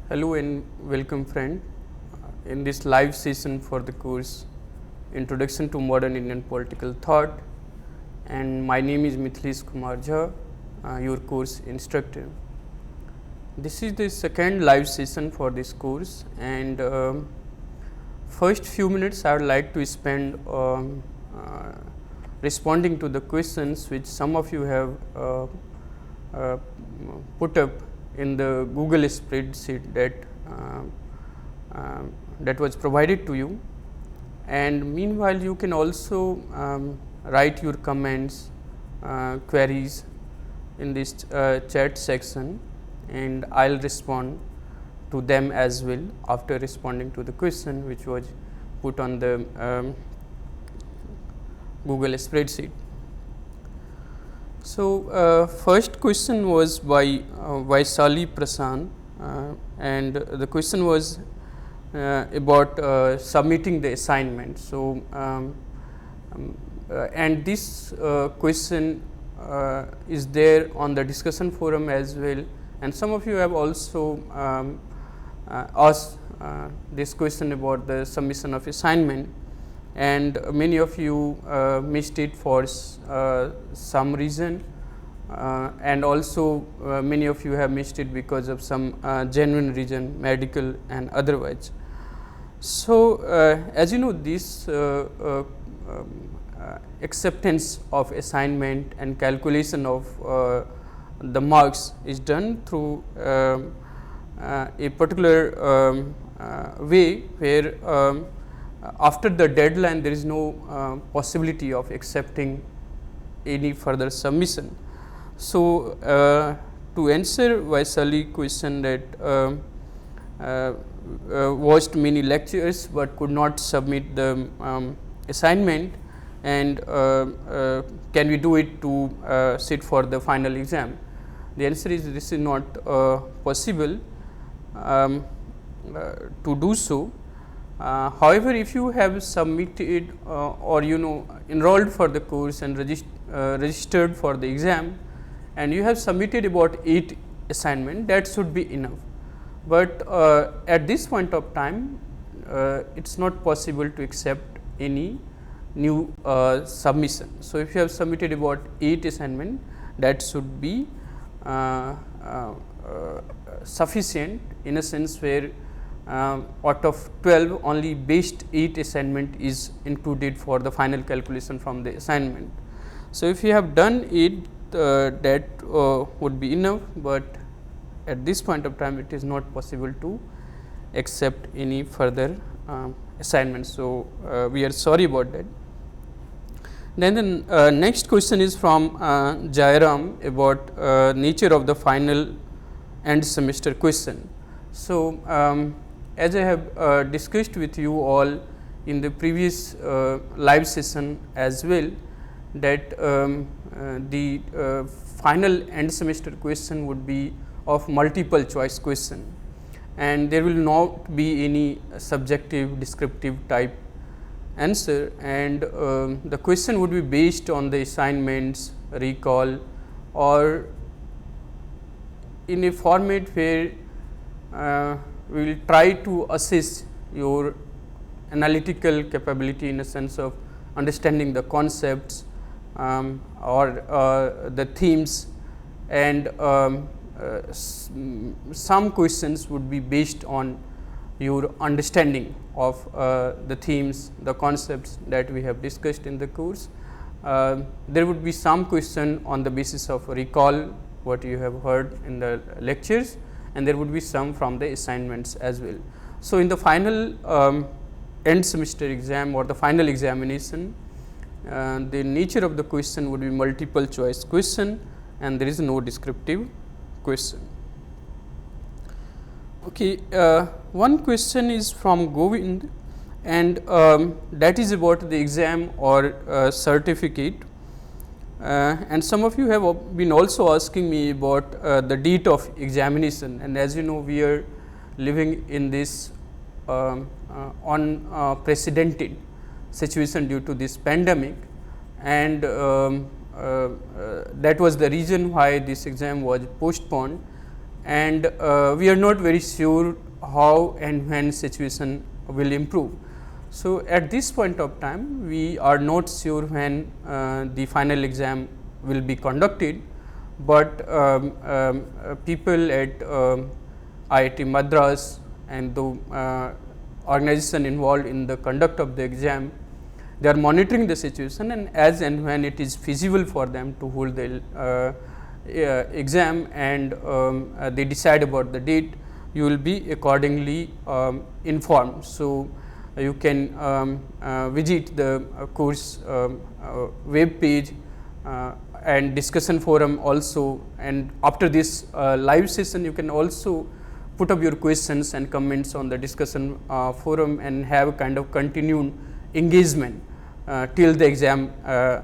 Hello and welcome friend in this live session for the course Introduction to Modern Indian Political Thought, and my name is Mithilesh Kumar Jha, your course instructor. This is the second live session for this course, and first few minutes I would like to spend responding to the questions which some of you have put up in the Google spreadsheet that was provided to you, and meanwhile you can also write your comments, queries in this chat section, and I will respond to them as well after responding to the question which was put on the Google spreadsheet. So, first question was by Vaishali Prasan, and the question was about submitting the assignment. So, and this question is there on the discussion forum as well, and some of you have also asked this question about the submission of assignment, and many of you missed it for some reason, and also many of you have missed it because of some genuine reason, medical and otherwise. So, as you know, this acceptance of assignment and calculation of the marks is done through a particular way where after the deadline there is no possibility of accepting any further submission. So, to answer Vaishali question that watched many lectures but could not submit the assignment, and can we do it to sit for the final exam? The answer is this is not possible to do so. However, if you have submitted or enrolled for the course and registered for the exam, and you have submitted about 8 assignment, that should be enough. But at this point of time, it is not possible to accept any new submission. So, if you have submitted about 8 assignment, that should be sufficient, in a sense where out of 12 only best 8 assignment is included for the final calculation from the assignment. So, if you have done it, that would be enough, but at this point of time it is not possible to accept any further assignments. So, we are sorry about that. Then the next question is from Jairam about nature of the final end semester question. So, as I have discussed with you all in the previous live session as well, that the final end semester question would be of multiple choice question, and there will not be any subjective descriptive type answer, and the question would be based on the assignments, recall, or in a format where we will try to assess your analytical capability in a sense of understanding the concepts or the themes, and some questions would be based on your understanding of the themes, the concepts that we have discussed in the course. There would be some question on the basis of recall, what you have heard in the lectures, and there would be some from the assignments as well. So, in the final end semester exam or the final examination, the nature of the question would be multiple choice question, and there is no descriptive question. Okay, one question is from Govind, and that is about the exam or certificate, and some of you have been also asking me about the date of examination, and as you know, we are living in this unprecedented situation due to this pandemic, and that was the reason why this exam was postponed, and we are not very sure how and when situation will improve. So, at this point of time we are not sure when the final exam will be conducted, but people at IIT Madras and the organization involved in the conduct of the exam, they are monitoring the situation, and as and when it is feasible for them to hold the exam and they decide about the date, you will be accordingly informed. So, you can visit the course web page and discussion forum also, and after this live session you can also put up your questions and comments on the discussion forum and have a kind of continued engagement till the exam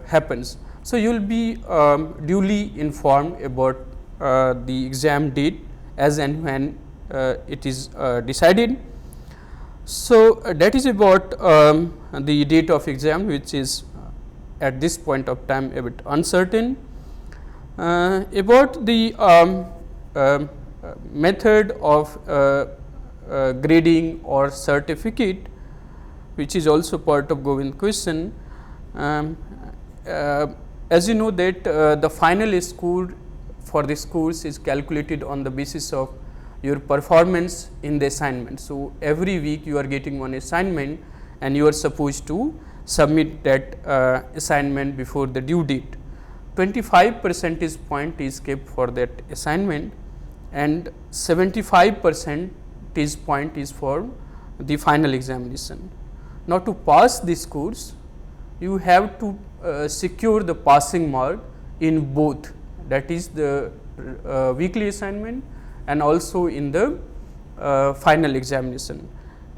happens. So, you will be duly informed about the exam date as and when it is decided. So, that is about the date of exam, which is at this point of time a bit uncertain. About the method of grading or certificate, which is also part of Govind question. As you know that the final score for this course is calculated on the basis of your performance in the assignment. So, every week you are getting one assignment and you are supposed to submit that assignment before the due date. 25 percentage point is kept for that assignment and 75 percentage point is for the final examination. Now, to pass this course, you have to secure the passing mark in both, that is the weekly assignment and also in the final examination.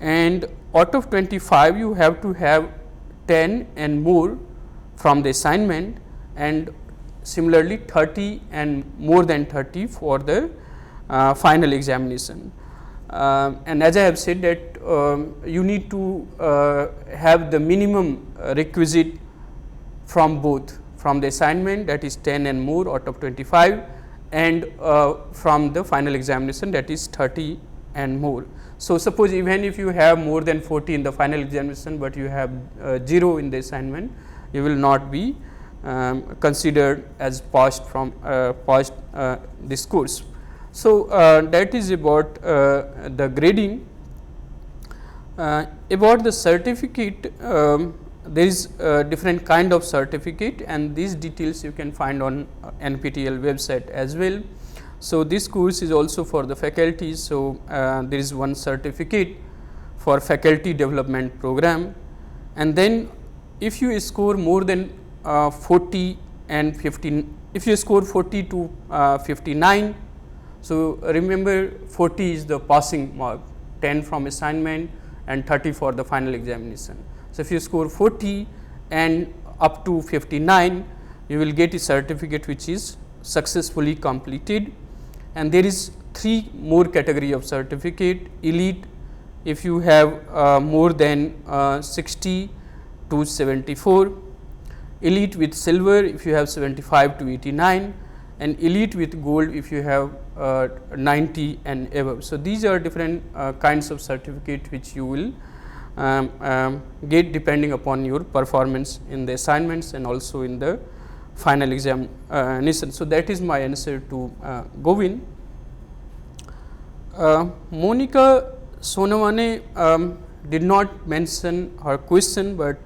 And out of 25, you have to have 10 and more from the assignment, and similarly 30 and more than 30 for the final examination. And as I have said that you need to have the minimum requisite from both, from the assignment, that is 10 and more out of 25, and from the final examination, that is 30 and more. So, suppose even if you have more than 40 in the final examination, but you have 0 in the assignment, you will not be considered as passed from this course. So, that is about the grading. About the certificate, there is different kind of certificate, and these details you can find on NPTEL website as well. So, this course is also for the faculty. So, there is one certificate for faculty development program, and then if you score more than 40 and 15, if you score 40 to 59, so remember 40 is the passing mark, 10 from assignment and 30 for the final examination. So, if you score 40 and up to 59, you will get a certificate which is successfully completed, and there is 3 more category of certificate. Elite, if you have more than 60 to 74, elite with silver if you have 75 to 89, and elite with gold if you have 90 and above. So, these are different kinds of certificate which you will get depending upon your performance in the assignments and also in the final examination. So, that is my answer to Govind. Monica Sonavane did not mention her question, but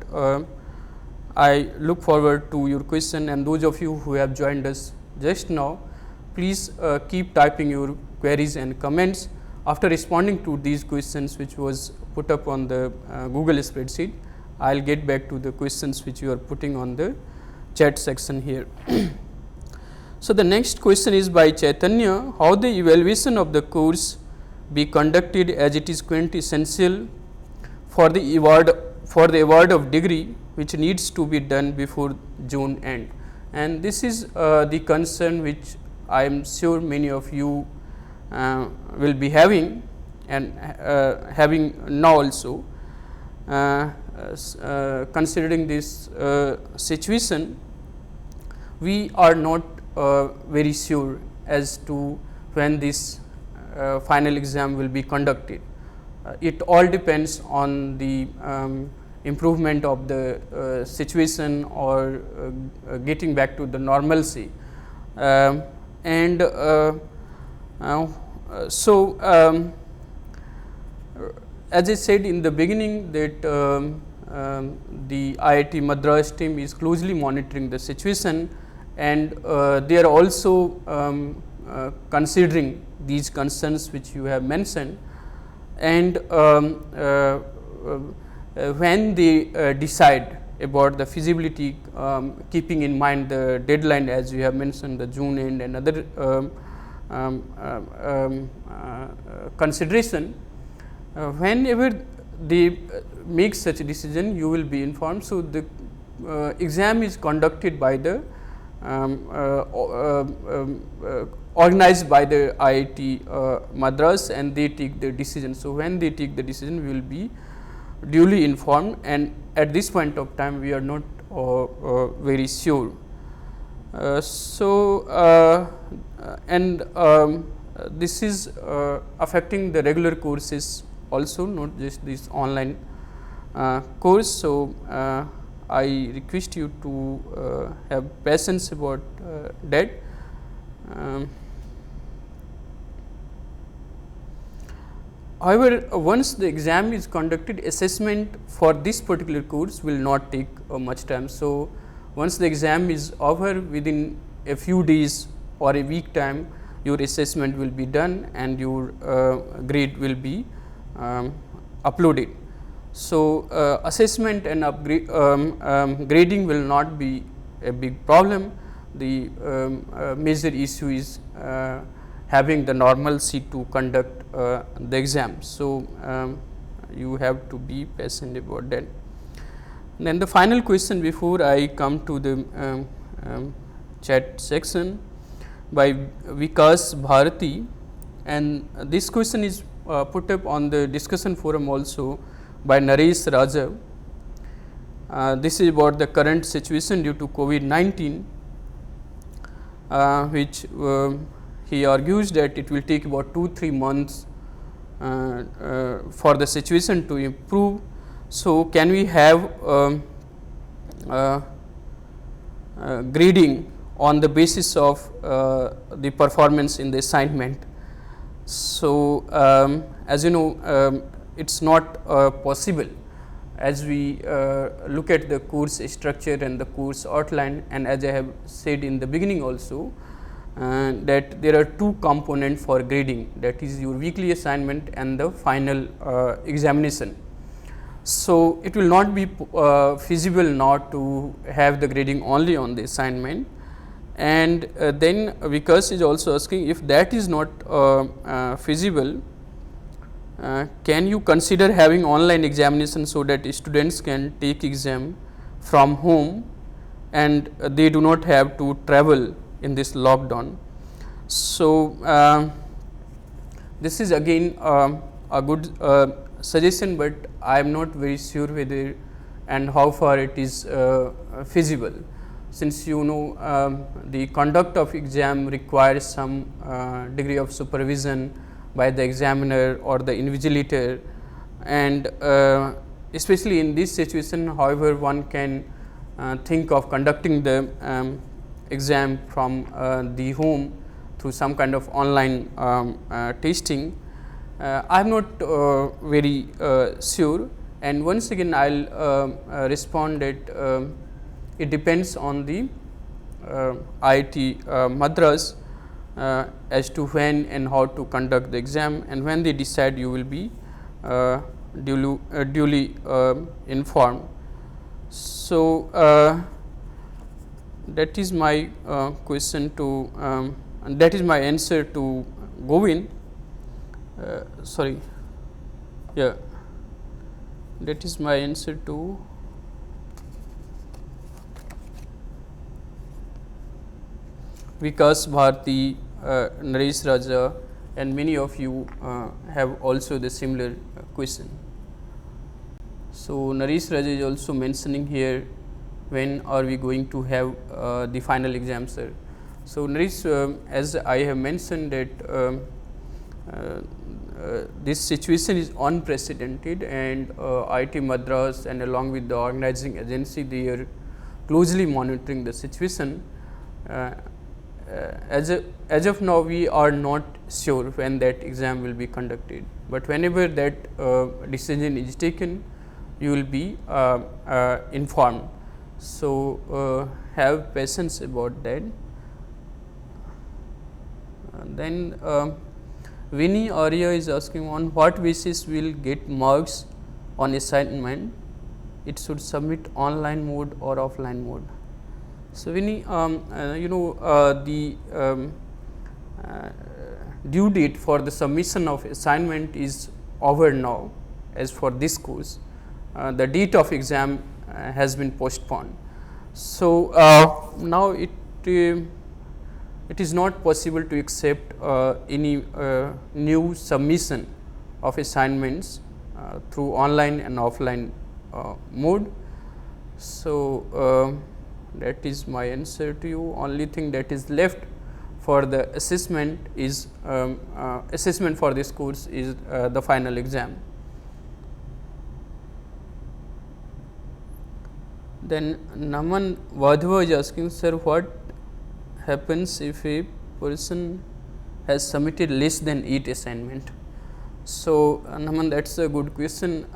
I look forward to your question, and those of you who have joined us just now, please keep typing your queries and comments. After responding to these questions which was put up on the Google spreadsheet, I will get back to the questions which you are putting on the chat section here. So, the next question is by Chaitanya: how the evaluation of the course be conducted, as it is quintessential for the award of degree which needs to be done before June end. And this is the concern which I am sure many of you will be having, and having now also. Considering this situation, we are not very sure as to when this final exam will be conducted. It all depends on the improvement of the situation or getting back to the normalcy. And so, as I said in the beginning that the IIT Madras team is closely monitoring the situation, and they are also considering these concerns which you have mentioned, and when they decide about the feasibility, keeping in mind the deadline as you have mentioned, the June end and other consideration, whenever they make such a decision, you will be informed. So, the exam is conducted by the organized by the IIT Madras, and they take the decision. So, when they take the decision, we will be duly informed, and at this point of time we are not very sure. This is affecting the regular courses also, not just this online course. So, I request you to have patience about that. However, once the exam is conducted, assessment for this particular course will not take much time. So, once the exam is over, within a few days or a week time, your assessment will be done and your grade will be uploaded. So, assessment and grading will not be a big problem. The major issue is having the normalcy to conduct the exam. So, you have to be patient about that. And then the final question before I come to the chat section by Vikas Bharati, and this question is put up on the discussion forum also by Naresh Raja. This is about the current situation due to COVID-19, which he argues that it will take about 2-3 months for the situation to improve. So, can we have grading on the basis of the performance in the assignment? So, as you know, it is not possible as we look at the course structure and the course outline, and as I have said in the beginning also, that there are two components for grading, that is your weekly assignment and the final examination. So, it will not be feasible not to have the grading only on the assignment, and then Vikas is also asking, if that is not feasible, can you consider having online examination so that students can take exam from home and they do not have to travel in this lockdown? So, this is again a good suggestion, but I am not very sure whether and how far it is feasible, since you know the conduct of exam requires some degree of supervision by the examiner or the invigilator, and especially in this situation, however, one can think of conducting the exam from the home through some kind of online testing. I am not very sure, and once again I will respond that it depends on the IIT Madras as to when and how to conduct the exam, and when they decide you will be duly informed. So, that is my question to and that is my answer to Govind. Sorry, yeah, that is my answer to Vikas Bharati, Naresh Raja, and many of you have also the similar question. So, Naresh Raja is also mentioning here, when are we going to have the final exam, sir? So, Naresh, as I have mentioned that this situation is unprecedented, and IIT Madras and along with the organizing agency, they are closely monitoring the situation. As of now, we are not sure when that exam will be conducted, but whenever that decision is taken, you will be informed. So, have patience about that. Then Vinny Arya is asking, on what basis will get marks on assignment? It should submit online mode or offline mode. So, Vinny, the due date for the submission of assignment is over now. As for this course, the date of exam has been postponed. So, now it is not possible to accept any new submission of assignments through online and offline mode. So, that is my answer to you. Only thing that is left for the assessment is assessment for this course is the final exam. Then Naman Vadhava is asking, sir, what happens if a person has submitted less than 8 assignment? So, Naman, that is a good question.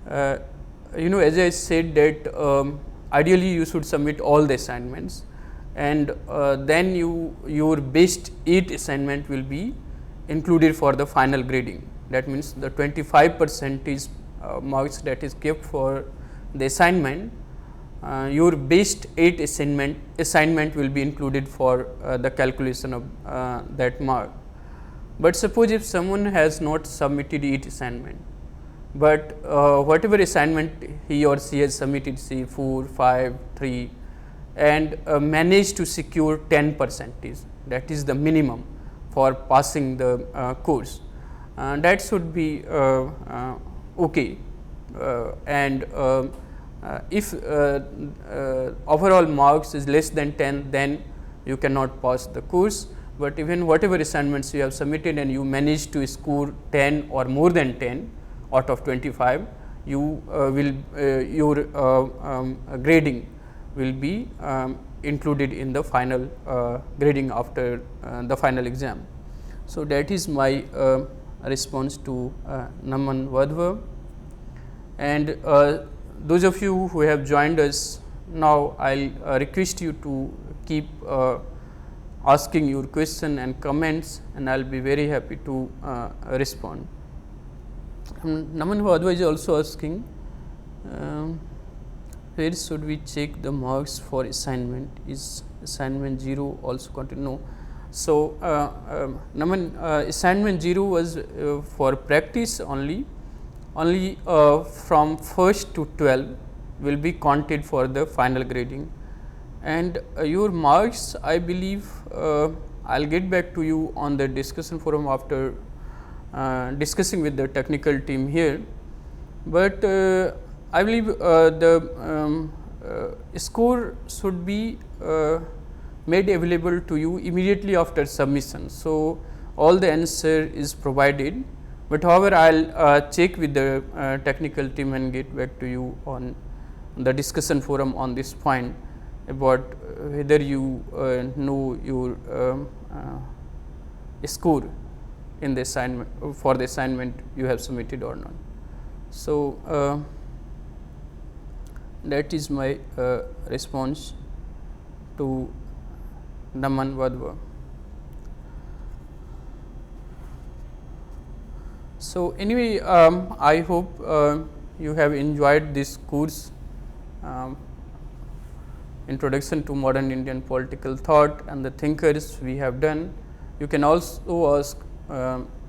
As I said that ideally you should submit all the assignments, and then your best 8 assignment will be included for the final grading. That means, the 25% is marks that is kept for the assignment. Your best 8 assignment will be included for the calculation of that mark. But suppose if someone has not submitted 8 assignment, but whatever assignment he or she has submitted, say 4, 5, 3, and managed to secure 10%, that is the minimum for passing the course, that should be okay. And if overall marks is less than 10, then you cannot pass the course. But even whatever assignments you have submitted and you manage to score 10 or more than 10 out of 25, you your grading will be included in the final grading after the final exam. So, that is my response to Naman Vadhava. And those of you who have joined us now, I will request you to keep asking your question and comments, and I will be very happy to respond. Naman Vadhava is also asking, where should we check the marks for assignment? Is assignment 0 also continue? No. So, Naman, assignment 0 was for practice only from 1st to 12 will be counted for the final grading, and your marks, I believe, I will get back to you on the discussion forum after discussing with the technical team here. But I believe the score should be made available to you immediately after submission. So, all the answer is provided, but however, I will check with the technical team and get back to you on the discussion forum on this point about whether you know your score in the assignment for the assignment you have submitted or not. So, that is my response to Naman Vadhava. So, anyway, I hope you have enjoyed this course, Introduction to Modern Indian Political Thought and the thinkers we have done. You can also ask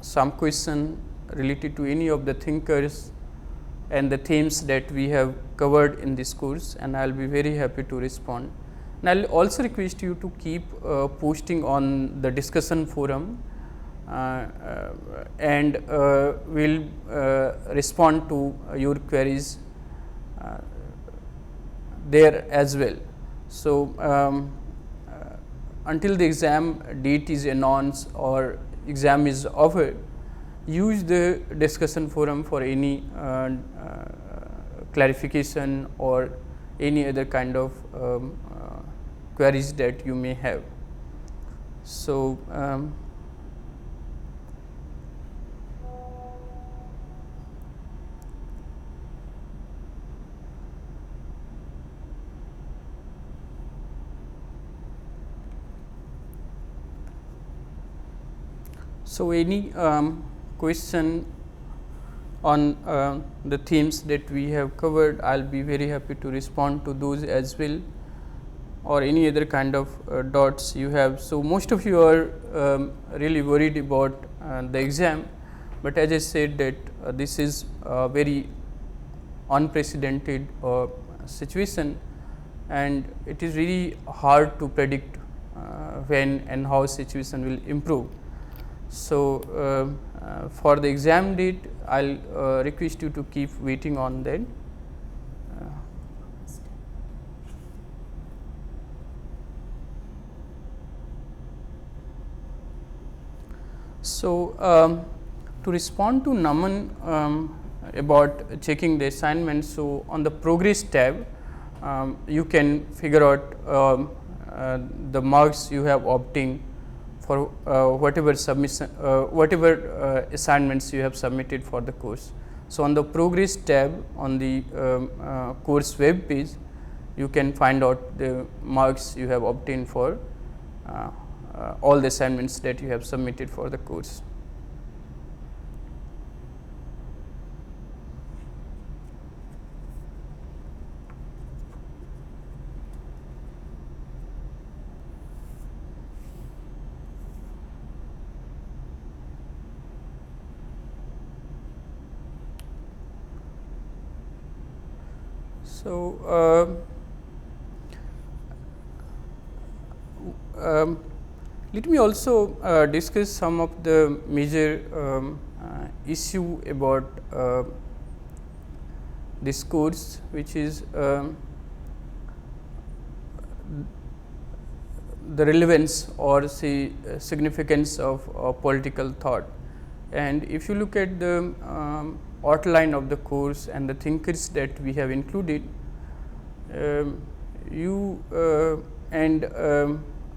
some question related to any of the thinkers and the themes that we have covered in this course, and I will be very happy to respond. And I will also request you to keep posting on the discussion forum, and we will respond to your queries there as well. So, until the exam date is announced or exam is offered, use the discussion forum for any clarification or any other kind of queries that you may have. So, any question on the themes that we have covered, I will be very happy to respond to those as well, or any other kind of dots you have. So, most of you are really worried about the exam, but as I said that this is a very unprecedented situation, and it is really hard to predict when and how situation will improve. So, for the exam date, I will request you to keep waiting on that. So, to respond to Naman about checking the assignment, so on the progress tab, you can figure out the marks you have obtained for whatever submission, whatever assignments you have submitted for the course. So, on the progress tab on the course web page, you can find out the marks you have obtained for all the assignments that you have submitted for the course. So, let me also discuss some of the major issue about this course, which is the relevance or say significance of political thought. And if you look at the outline of the course and the thinkers that we have included,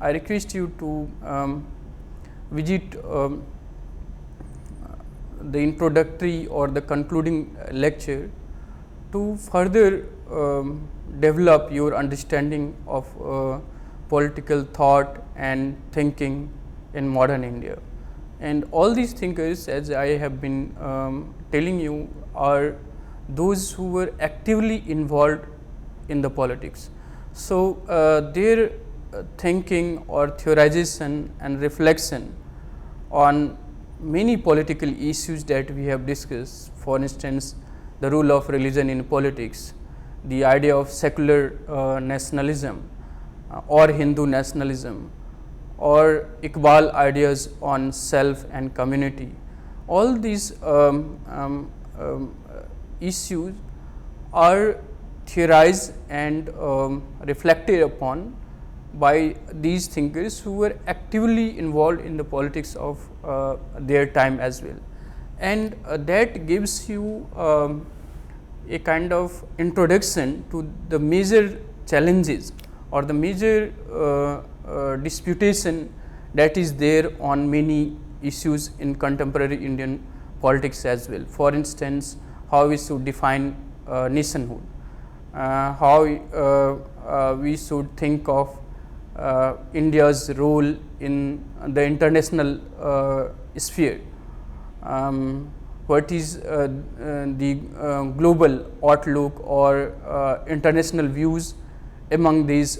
I request you to visit the introductory or the concluding lecture to further develop your understanding of political thought and thinking in modern India. And all these thinkers, as I have been telling you, are those who were actively involved in the politics. So, their thinking or theorization and reflection on many political issues that we have discussed, for instance, the role of religion in politics, the idea of secular nationalism or Hindu nationalism, or Iqbal ideas on self and community. All these issues are theorized and reflected upon by these thinkers who were actively involved in the politics of their time as well. And that gives you a kind of introduction to the major challenges or the major disputation that is there on many issues in contemporary Indian politics as well. For instance, how we should define nationhood, how we should think of India's role in the international sphere, what is the global outlook or international views among these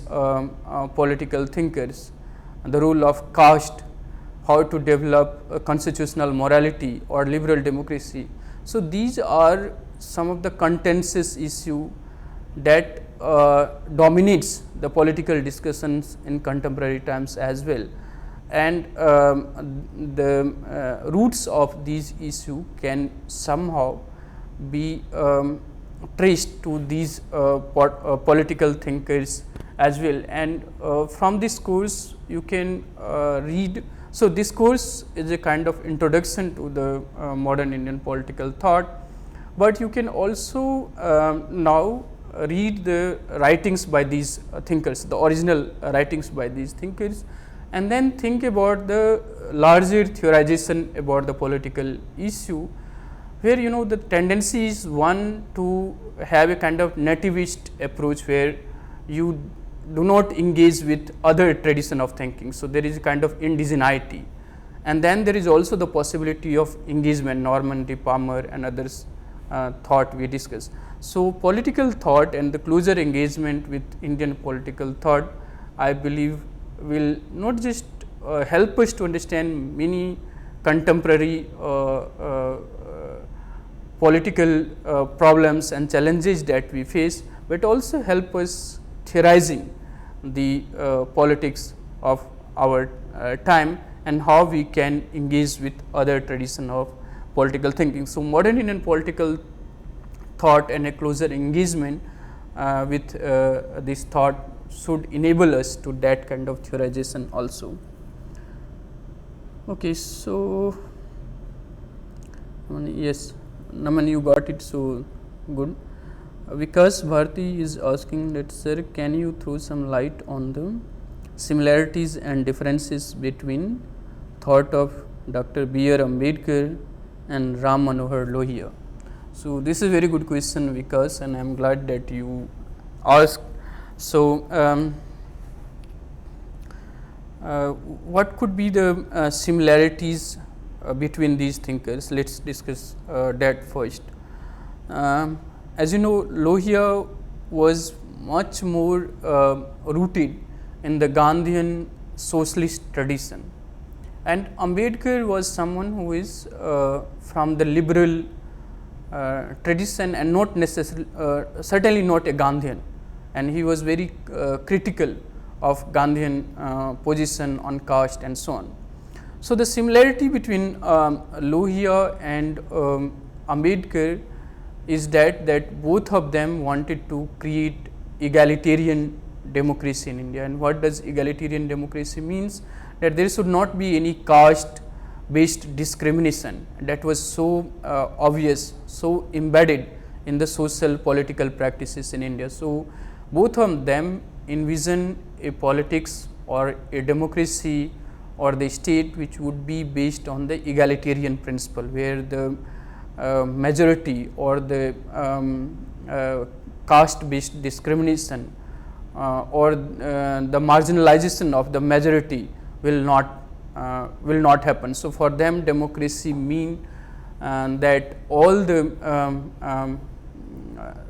political thinkers, the role of caste, how to develop a constitutional morality or liberal democracy. So, these are some of the contentious issues that dominates the political discussions in contemporary times as well, and the roots of these issues can somehow be traced to these political thinkers as well. And from this course you can read So, this course is a kind of introduction to the modern Indian political thought, but you can also now read the writings by these thinkers, the original writings by these thinkers, and then think about the larger theorization about the political issue, where the tendency is one to have a kind of nativist approach where you do not engage with other tradition of thinking. So, there is a kind of indigeneity, and then there is also the possibility of engagement, Normandy, Palmer and others thought we discussed. So, political thought and the closer engagement with Indian political thought, I believe will not just help us to understand many contemporary political problems and challenges that we face, but also help us theorizing the politics of our time and how we can engage with other tradition of political thinking. So, modern Indian political thought and a closer engagement with this thought should enable us to that kind of theorization also. Okay, so yes, Naman, you got it, so good. Vikas Bharti is asking that, sir, can you throw some light on the similarities and differences between thought of Dr. B.R. Ambedkar and Ram Manohar Lohia? So, this is a very good question, Vikas, and I am glad that you asked. So, what could be the similarities between these thinkers? Let us discuss that first. As you know, Lohia was much more rooted in the Gandhian socialist tradition, and Ambedkar was someone who is from the liberal tradition and not necessarily certainly not a Gandhian, and he was very critical of Gandhian position on caste and so on. So, the similarity between Lohia and Ambedkar is that both of them wanted to create egalitarian democracy in India. And what does egalitarian democracy means? That there should not be any caste based discrimination that was so obvious, so embedded in the social political practices in India. So, both of them envision a politics or a democracy or the state which would be based on the egalitarian principle, where the majority or the caste based discrimination or the marginalization of the majority will not happen. So, for them democracy mean that all the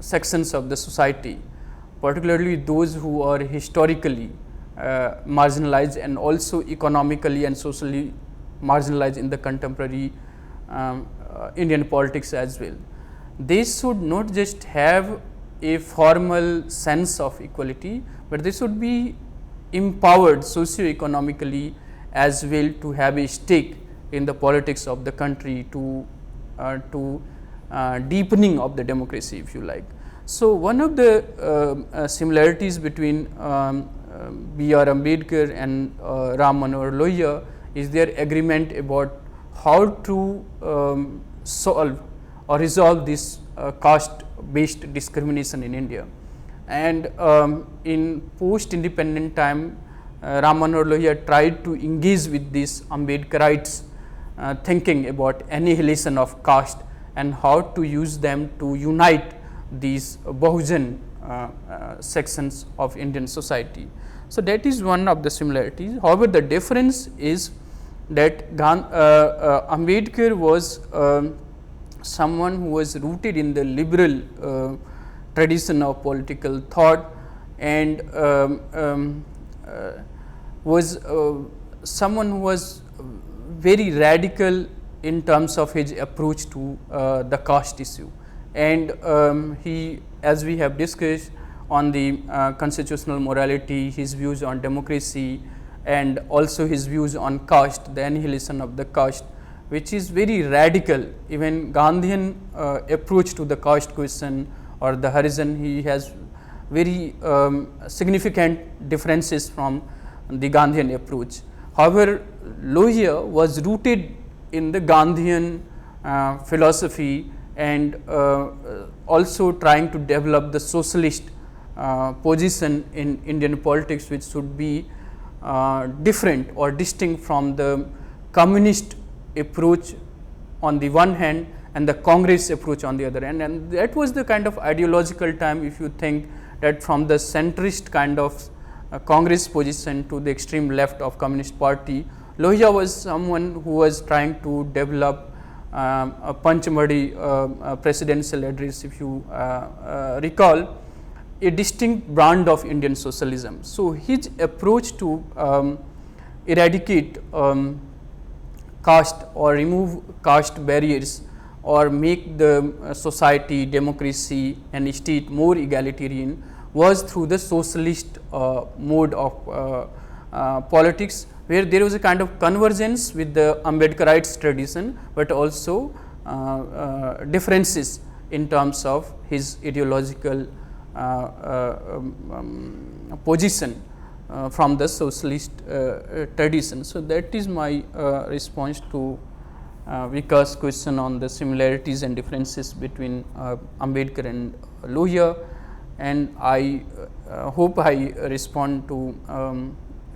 sections of the society, particularly those who are historically marginalized and also economically and socially marginalized in the contemporary Indian politics as well, they should not just have a formal sense of equality, but they should be empowered socio-economically as well to have a stake in the politics of the country, to deepening of the democracy, if you like. So, one of the similarities between B.R. Ambedkar and Ram Manohar Lohia is their agreement about how to solve or resolve this caste based discrimination in India. And in post independent time, Ram Manohar Lohia tried to engage with these Ambedkarites thinking about annihilation of caste and how to use them to unite these Bahujan sections of Indian society. So, that is one of the similarities. However, the difference is that Ambedkar was someone who was rooted in the liberal tradition of political thought, and was someone who was very radical in terms of his approach to the caste issue. And he, as we have discussed on the constitutional morality, his views on democracy, and also his views on caste, the annihilation of the caste, which is very radical. Even Gandhian approach to the caste question or the Harijan, he has very significant differences from the Gandhian approach. However, Lohia was rooted in the Gandhian philosophy and also trying to develop the socialist position in Indian politics, which should be different or distinct from the communist approach on the one hand and the Congress approach on the other hand. And that was the kind of ideological time, if you think that from the centrist kind of Congress position to the extreme left of Communist Party, Lohia was someone who was trying to develop a Panchamadi presidential address, if you recall, a distinct brand of Indian socialism. So, his approach to eradicate caste or remove caste barriers or make the society, democracy and state more egalitarian was through the socialist mode of politics, where there was a kind of convergence with the Ambedkarite tradition, but also differences in terms of his ideological position from the socialist tradition. So, that is my response to Vikas' question on the similarities and differences between Ambedkar and Lohia, and I hope I respond to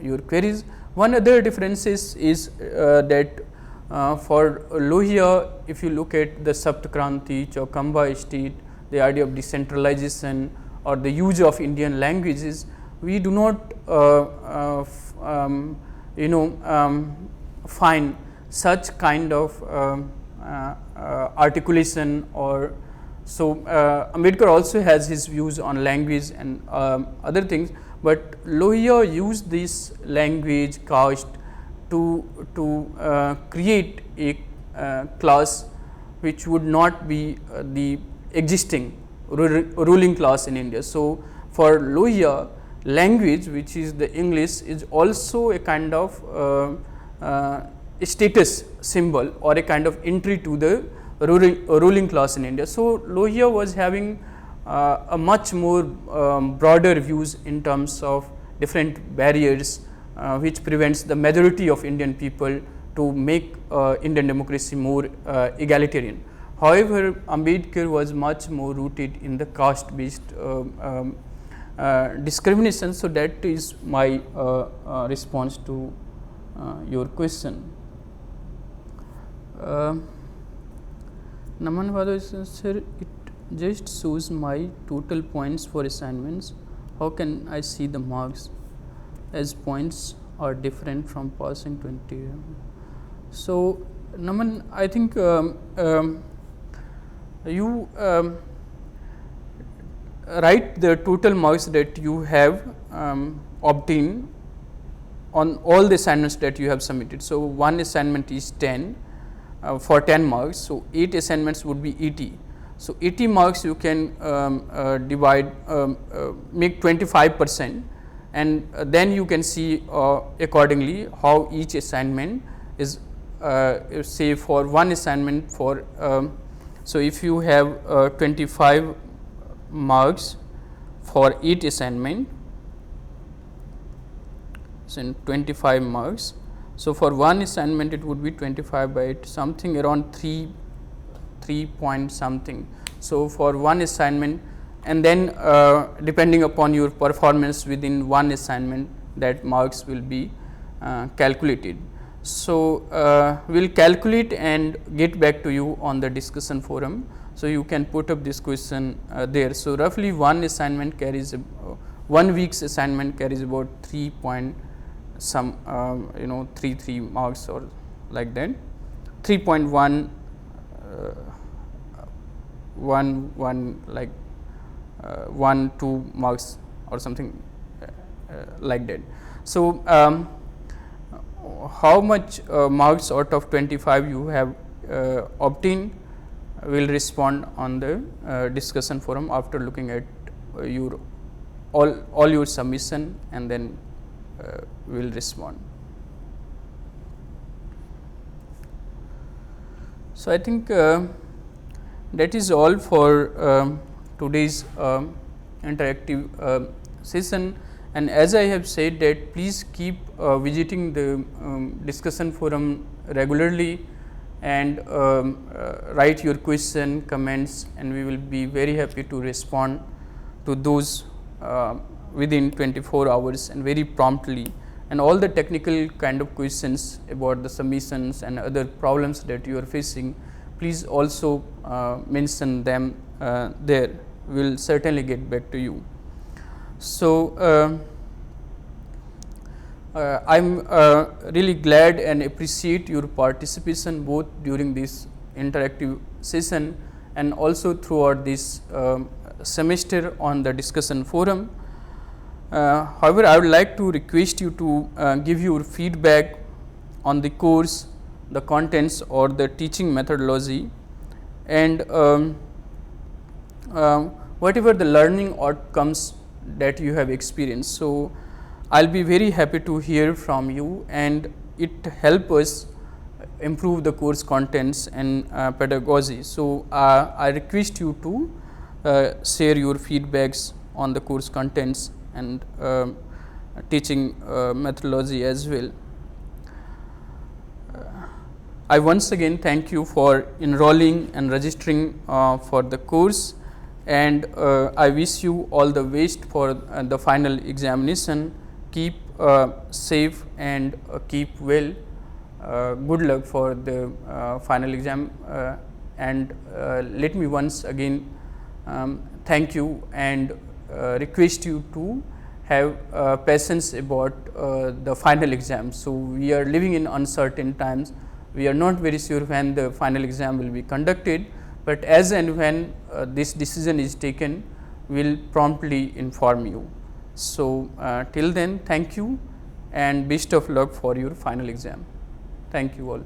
your queries. One other differences is that for Lohia, if you look at the Saptakranti, Chaukamba state, the idea of decentralization or the use of Indian languages, we do not find such kind of articulation. Or so Ambedkar also has his views on language and other things, but Lohia used this language caste to create a class which would not be the existing ruling class in India. So, for Lohia, language, which is the English, is also a kind of status symbol or a kind of entry to the ruling class in India. So, Lohia was having a much more broader views in terms of different barriers which prevents the majority of Indian people to make Indian democracy more egalitarian. However, Ambedkar was much more rooted in the caste based discrimination. So, that is my response to your question. Naman Vado says, sir, it just shows my total points for assignments. How can I see the marks as points are different from passing 20? So, Naman, I think you write the total marks that you have obtained on all the assignments that you have submitted. So, one assignment is 10 for 10 marks. So, 8 assignments would be 80. So, 80 marks you can divide, make 25%, and then you can see accordingly how each assignment is say for one assignment for. So, if you have 25 marks for each assignment, so in 25 marks. So, for one assignment it would be 25 by 8, something around 3 point something. So, for one assignment, and then depending upon your performance within one assignment, that marks will be calculated. So, we will calculate and get back to you on the discussion forum. So, you can put up this question there. So, roughly one assignment carries 1 week's assignment carries about 3 point some 3 marks or like that, 3.1 1 like 1-2 marks or something like that. So, how much marks out of 25 you have obtained, will respond on the discussion forum after looking at your all your submission, and then will respond. So, I think that is all for today's interactive session, And as I have said that please keep visiting the discussion forum regularly and write your question, comments, and we will be very happy to respond to those within 24 hours and very promptly. And all the technical kind of questions about the submissions and other problems that you are facing, please also mention them there. We will certainly get back to you. So, I am really glad and appreciate your participation both during this interactive session and also throughout this semester on the discussion forum. However, I would like to request you to give your feedback on the course, the contents or the teaching methodology, and whatever the learning outcomes that you have experienced. So, I will be very happy to hear from you, and it help us improve the course contents and pedagogy. So, I request you to share your feedbacks on the course contents and teaching methodology as well. I once again thank you for enrolling and registering for the course, and I wish you all the best for the final examination. Keep safe and keep well. Good luck for the final exam, and let me once again thank you and request you to have patience about the final exam. So, we are living in uncertain times. We are not very sure when the final exam will be conducted, but as and when this decision is taken, we will promptly inform you. So, till then, thank you and best of luck for your final exam. Thank you all.